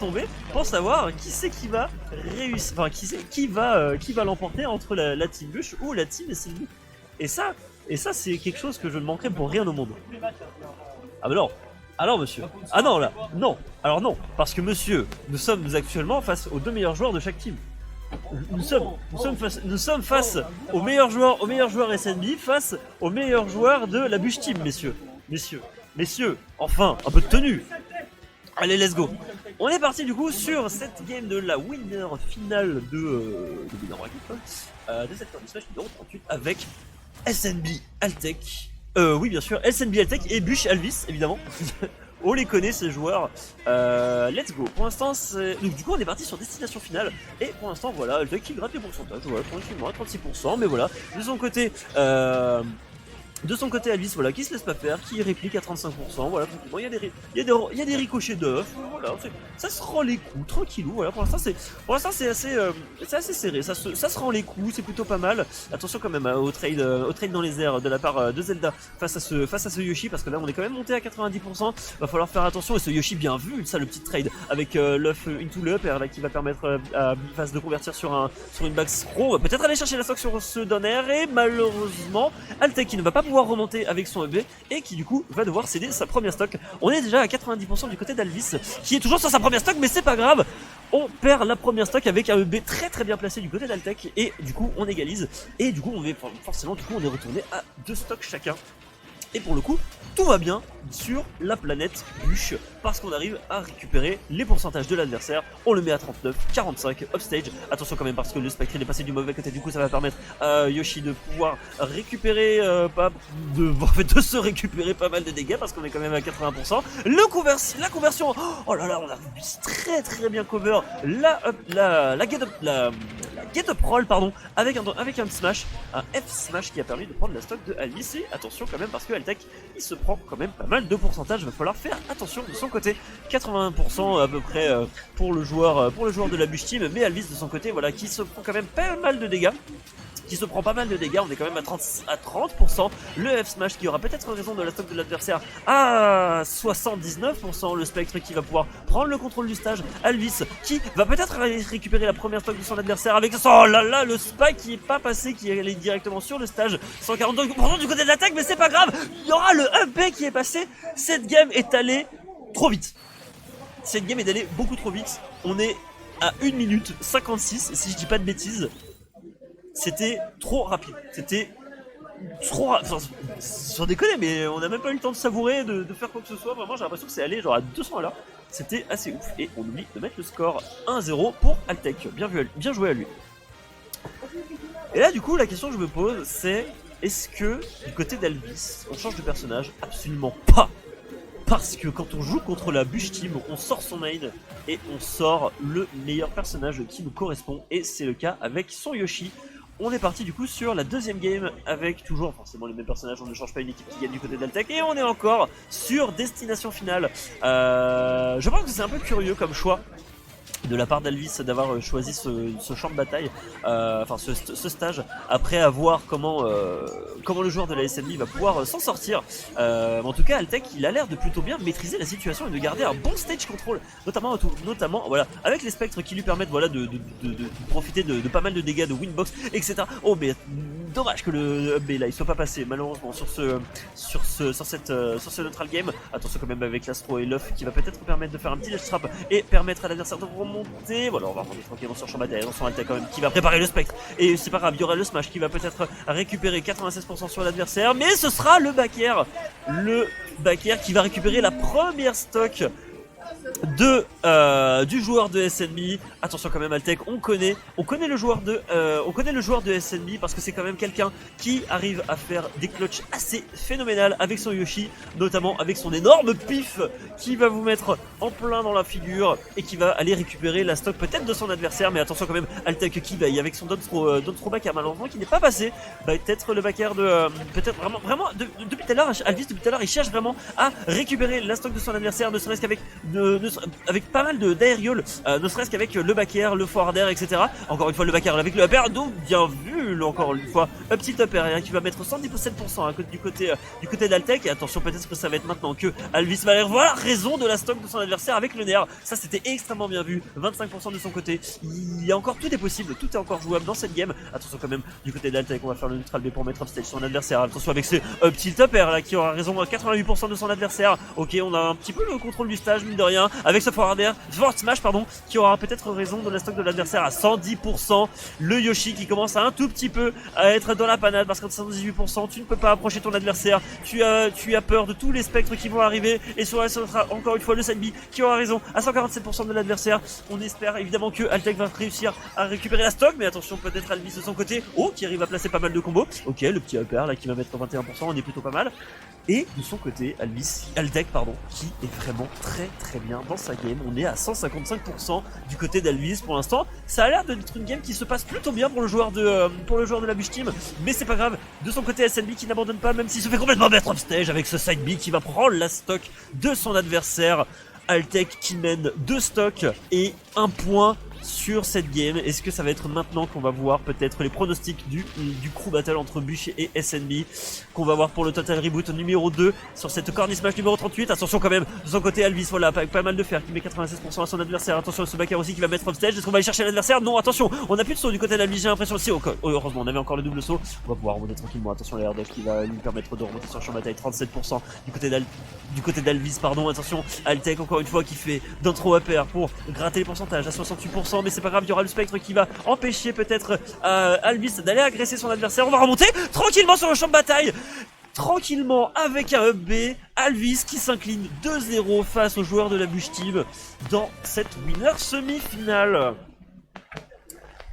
tomber pour savoir qui c'est qui va réussir, enfin qui va l'emporter entre la team Bush ou la team SNB. Et ça c'est quelque chose que je ne manquerai pour rien au monde. Ah bah non. Alors monsieur. Ah non là, non. Alors non, parce que monsieur, nous sommes actuellement face aux deux meilleurs joueurs de chaque team. Nous sommes face aux meilleurs joueurs SNB face aux meilleurs joueurs de la Bush Team, messieurs, enfin, un peu de tenue. Allez, let's go. On est parti du coup sur cette game de la winner finale de Winner Bracket, de cette Smash numéro 38 avec SNB Altec. Oui, bien sûr, SNB Altec et Bush Alvis, évidemment. On les connaît ces joueurs. Let's go. Pour l'instant, donc du coup, on est parti sur destination finale. Et pour l'instant, voilà, Altec qui gratte les pourcentages. Voilà, tranquillement à 36%. Mais voilà, de son côté. Alvis, voilà, qui se laisse pas faire, qui réplique à 35%, voilà, tranquillement, il y a des ricochets d'œufs, voilà, ça se rend les coups, tranquillou, voilà, pour l'instant c'est assez serré, ça se rend les coups, c'est plutôt pas mal. Attention quand même au trade dans les airs de la part de Zelda face à ce Yoshi, parce que là on est quand même monté à 90%, va falloir faire attention, et ce Yoshi bien vu, ça, le petit trade, avec l'œuf into le upper, là, qui va permettre à Biface de convertir sur une back throw, peut-être aller chercher la stock sur ce down air, et malheureusement, Altec qui ne va pas pouvoir remonter avec son EB et qui du coup va devoir céder sa première stock. On est déjà à 90% du côté d'Alvis qui est toujours sur sa première stock, mais c'est pas grave, on perd la première stock avec un EB très bien placé du côté d'Altec et du coup on égalise et du coup on est forcément on est retourné à 2 stocks chacun. Et pour le coup, tout va bien sur la planète Bush parce qu'on arrive à récupérer les pourcentages de l'adversaire. On le met à 39, 45 upstage. Attention quand même parce que le Spectre est passé du mauvais côté. Du coup, ça va permettre à Yoshi de pouvoir récupérer de se récupérer pas mal de dégâts parce qu'on est quand même à 80%. La conversion. Oh là là, on a très bien cover la get up roll pardon avec un smash, un F smash qui a permis de prendre la stock de Alice. Et attention quand même parce que Altec il se prend quand même pas mal de pourcentage, va falloir faire attention de son côté. 80% à peu près pour le joueur de la Bush Team, mais Alvis de son côté voilà qui se prend quand même pas mal de dégâts. On est quand même à 30%, le F Smash qui aura peut-être raison de la stock de l'adversaire à 79%, le Spectre qui va pouvoir prendre le contrôle du stage, Alvis qui va peut-être récupérer la première stock de son adversaire avec oh là là, le Spike qui est pas passé, qui est allé directement sur le stage, 142% du côté de l'attaque, mais c'est pas grave, il y aura le up qui est passé. Cette game est allée trop vite, beaucoup trop vite, on est à 1 minute 56 si je dis pas de bêtises. C'était trop rapide, sans déconner, mais on n'a même pas eu le temps de savourer, de faire quoi que ce soit. Vraiment, j'ai l'impression que c'est allé genre à 200 à l'heure. C'était assez ouf. Et on oublie de mettre le score 1-0 pour Altec. Bien joué à lui. Et là, du coup, la question que je me pose, c'est est-ce que du côté d'Alvis, on change de personnage? Absolument pas. Parce que quand on joue contre la Bush Team, on sort son main et on sort le meilleur personnage qui nous correspond. Et c'est le cas avec son Yoshi. On est parti du coup sur la deuxième game avec toujours forcément les mêmes personnages, on ne change pas une équipe qui gagne du côté d'Altec et on est encore sur destination finale. Je pense que c'est un peu curieux comme choix de la part d'Alvis d'avoir choisi ce champ de bataille, ce stage, après avoir comment le joueur de la SNB va pouvoir s'en sortir. En tout cas, Altec il a l'air de plutôt bien maîtriser la situation et de garder un bon stage control, notamment voilà, avec les spectres qui lui permettent voilà, de profiter de pas mal de dégâts de winbox, etc. Oh mais dommage que le B là il soit pas passé malheureusement sur ce neutral game. Attention quand même avec l'astro et l'œuf qui va peut-être permettre de faire un petit ledge trap et permettre à l'adversaire de remonter. Voilà, on va remonter tranquillement sur champ bataille. Attention Altec quand même qui va préparer le spectre et c'est pas grave, il y aura le smash qui va peut-être récupérer 96% sur l'adversaire, mais ce sera le backer qui va récupérer la première stock du joueur de SNB. Attention quand même Altec, on connaît le joueur de SNB parce que c'est quand même quelqu'un qui arrive à faire des clutches assez phénoménales avec son Yoshi, notamment avec son énorme pif qui va vous mettre en plein dans la figure et qui va aller récupérer la stock peut-être de son adversaire. Mais attention quand même Altec qui veille avec son down throw backer malheureusement qui n'est pas passé, peut-être le backer de peut-être vraiment depuis tout à l'heure Alvis il cherche vraiment à récupérer la stock de son adversaire, ne serait-ce qu'avec avec pas mal d'AR aérial, ne serait-ce qu'avec le back air, le forward air, etc. Encore une fois le back air avec le up air, donc bien vu encore une fois, un petit up air qui va mettre 117% du côté d'Altec. Et attention, peut-être que ça va être maintenant que Alvis va avoir raison de la stock de son adversaire avec le nerf. Ça c'était extrêmement bien vu, 25% de son côté. Il y a encore, tout est possible, tout est encore jouable dans cette game. Attention quand même du côté d'Altec, on va faire le neutral B pour mettre upstage son adversaire. Attention avec ce petit up air là qui aura raison, 88% de son adversaire. Ok, on a un petit peu le contrôle du stage mine de rien avec ce forward smash pardon, qui aura peut-être raison de la stock de l'adversaire à 110%. Le Yoshi qui commence à un tout petit peu à être dans la panade parce qu'à 118% tu ne peux pas approcher ton adversaire, tu as peur de tous les spectres qui vont arriver. Et sur ça sera encore une fois le side B qui aura raison à 147% de l'adversaire. On espère évidemment que Altec va réussir à récupérer la stock, mais attention, peut-être Alvis de son côté, qui arrive à placer pas mal de combos. Ok, le petit upper là qui va mettre 21%, on est plutôt pas mal. Et de son côté, Altec qui est vraiment très bien dans sa game. On est à 155% du côté d'Alvis pour l'instant. Ça a l'air d'être une game qui se passe plutôt bien pour le joueur de la Bush Team, mais c'est pas grave. De son côté, SNB qui n'abandonne pas, même s'il se fait complètement mettre upstage avec ce side B qui va prendre la stock de son adversaire. Altec qui mène 2 stocks et 1 point sur cette game. Est-ce que ça va être maintenant qu'on va voir peut-être les pronostics du crew battle entre Bush et SNB qu'on va voir pour le total reboot numéro 2 sur cette corner smash numéro 38. Attention quand même de son côté Alvis, voilà, avec pas mal de fer qui met 96% à son adversaire. Attention à ce backer aussi qui va mettre upstage. Est-ce qu'on va aller chercher l'adversaire? Non, attention, on a plus de saut du côté d'Alvis, j'ai l'impression aussi. Heureusement on avait encore le double saut. On va pouvoir remonter tranquillement. Attention à l'air qui va lui permettre de remonter sur le champ de bataille. 37% du côté d'Alvis, pardon. Attention, Altec encore une fois qui fait d'un throw up air pour gratter les pourcentages à 68%, mais c'est pas grave, il y aura le spectre qui va empêcher peut-être Alvis d'aller agresser son adversaire. On va remonter tranquillement sur le champ de bataille, tranquillement avec un up B. Alvis qui s'incline 2-0 face aux joueurs de la Bush Team dans cette winner semi-finale.